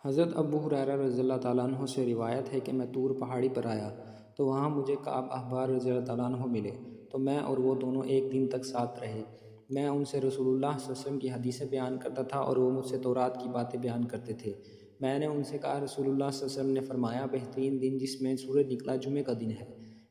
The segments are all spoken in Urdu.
حضرت ابو ہریرہ رضی اللہ تعالیٰ عنہ سے روایت ہے کہ میں طور پہاڑی پر آیا تو وہاں مجھے کعب احبار رضی اللہ تعالیٰ عنہ ملے، تو میں اور وہ دونوں ایک دن تک ساتھ رہے۔ میں ان سے رسول اللہ صلی اللہ علیہ وسلم کی حدیثیں بیان کرتا تھا اور وہ مجھ سے تورات کی باتیں بیان کرتے تھے۔ میں نے ان سے کہا، رسول اللہ صلی اللہ علیہ وسلم نے فرمایا، بہترین دن جس میں سورج نکلا جمعہ کا دن ہے۔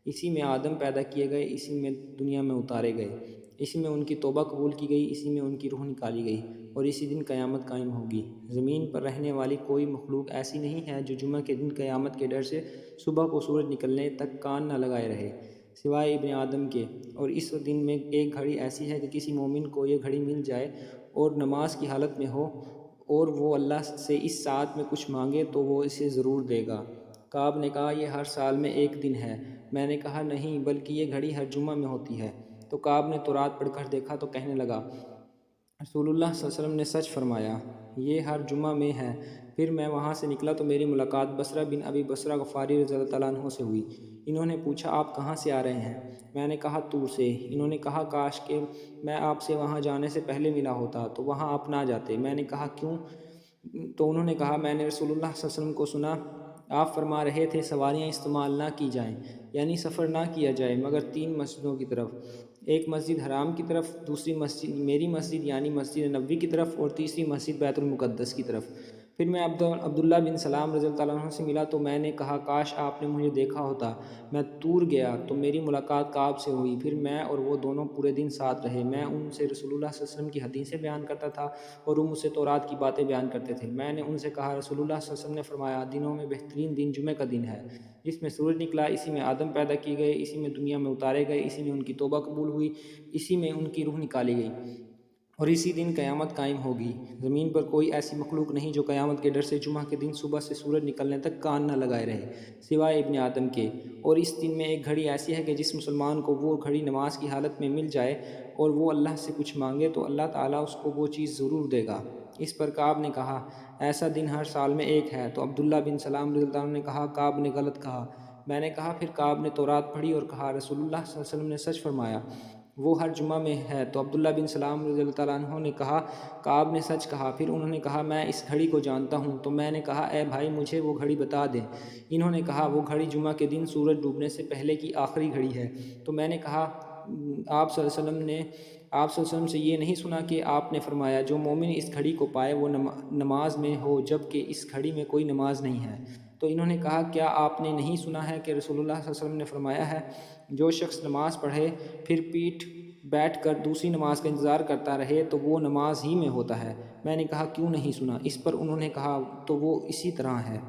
اسی میں آدم پیدا کیے گئے، اسی میں دنیا میں اتارے گئے، اسی میں ان کی توبہ قبول کی گئی، اسی میں ان کی روح نکالی گئی، اور اسی دن قیامت قائم ہوگی۔ زمین پر رہنے والی کوئی مخلوق ایسی نہیں ہے جو جمعہ کے دن قیامت کے ڈر سے صبح کو سورج نکلنے تک کان نہ لگائے رہے، سوائے ابن آدم کے۔ اور اس دن میں ایک گھڑی ایسی ہے کہ کسی مومن کو یہ گھڑی مل جائے اور نماز کی حالت میں ہو اور وہ اللہ سے اس ساعت میں کچھ مانگے تو وہ اسے ضرور دے گا۔ کعب نے کہا، یہ ہر سال میں ایک دن ہے۔ میں نے کہا، نہیں، بلکہ یہ گھڑی ہر جمعہ میں ہوتی ہے۔ تو کعب نے تورات پڑھ کر دیکھا تو کہنے لگا، رسول اللہ صلی اللہ علیہ وسلم نے سچ فرمایا، یہ ہر جمعہ میں ہے۔ پھر میں وہاں سے نکلا تو میری ملاقات بصرہ بن ابی بصرہ غفاری رضی اللہ تعالیٰ عنہ سے ہوئی۔ انہوں نے پوچھا، آپ کہاں سے آ رہے ہیں؟ میں نے کہا، طور سے۔ انہوں نے کہا، کاش کہ میں آپ سے وہاں جانے سے پہلے ملا ہوتا تو وہاں آپ نہ جاتے۔ میں نے کہا، کیوں؟ تو انہوں نے کہا، میں نے رسول اللہ صلی اللہ علیہ وسلم کو سنا، آپ فرما رہے تھے سواریاں استعمال نہ کی جائیں، یعنی سفر نہ کیا جائے مگر 3 مسجدوں کی طرف، ایک مسجد حرام کی طرف، دوسری مسجد میری مسجد یعنی مسجد نبوی کی طرف، اور تیسری مسجد بیت المقدس کی طرف۔ پھر میں عبداللہ بن سلام رضی اللہ تعالیٰ عنہ سے ملا تو میں نے کہا، کاش آپ نے مجھے دیکھا ہوتا۔ میں طور گیا تو میری ملاقات کعب سے ہوئی۔ پھر میں اور وہ دونوں پورے دن ساتھ رہے۔ میں ان سے رسول اللہ صلی اللہ علیہ وسلم کی حدیثیں بیان کرتا تھا اور وہ مجھ سے تورات کی باتیں بیان کرتے تھے۔ میں نے ان سے کہا، رسول اللہ صلی اللہ علیہ وسلم نے فرمایا، دنوں میں بہترین دن جمعہ کا دن ہے، جس میں سورج نکلا، اسی میں آدم پیدا کیے گئے، اسی میں دنیا میں اتارے گئے، اسی میں ان کی توبہ قبول ہوئی، اسی میں ان کی روح نکالی گئی، اور اسی دن قیامت قائم ہوگی۔ زمین پر کوئی ایسی مخلوق نہیں جو قیامت کے ڈر سے جمعہ کے دن صبح سے سورج نکلنے تک کان نہ لگائے رہے، سوائے ابن آدم کے۔ اور اس دن میں ایک گھڑی ایسی ہے کہ جس مسلمان کو وہ گھڑی نماز کی حالت میں مل جائے اور وہ اللہ سے کچھ مانگے تو اللہ تعالیٰ اس کو وہ چیز ضرور دے گا۔ اس پر کعب نے کہا، ایسا دن ہر سال میں ایک ہے۔ تو عبداللہ بن سلام رضی اللہ عنہ نے کہا، کعب نے غلط کہا۔ میں نے کہا، پھر کعب نے تورات پڑھی اور کہا، رسول اللہ صلی اللہ علیہ وسلم نے سچ فرمایا، وہ ہر جمعہ میں ہے۔ تو عبداللہ بن سلام رضی اللہ تعالیٰ عنہ نے کہا، کعب نے سچ کہا۔ پھر انہوں نے کہا، میں اس گھڑی کو جانتا ہوں۔ تو میں نے کہا، اے بھائی، مجھے وہ گھڑی بتا دے۔ انہوں نے کہا، وہ گھڑی جمعہ کے دن سورج ڈوبنے سے پہلے کی آخری گھڑی ہے۔ تو میں نے کہا، آپ صلی اللہ علیہ وسلم سے یہ نہیں سنا کہ آپ نے فرمایا، جو مومن اس گھڑی کو پائے وہ نماز میں ہو، جبکہ اس گھڑی میں کوئی نماز نہیں ہے۔ تو انہوں نے کہا، کیا آپ نے نہیں سنا ہے کہ رسول اللہ صلی اللہ علیہ وسلم نے فرمایا ہے، جو شخص نماز پڑھے پھر بیٹھ کر دوسری نماز کا انتظار کرتا رہے تو وہ نماز ہی میں ہوتا ہے؟ میں نے کہا، کیوں نہیں سنا؟ اس پر انہوں نے کہا، تو وہ اسی طرح ہے۔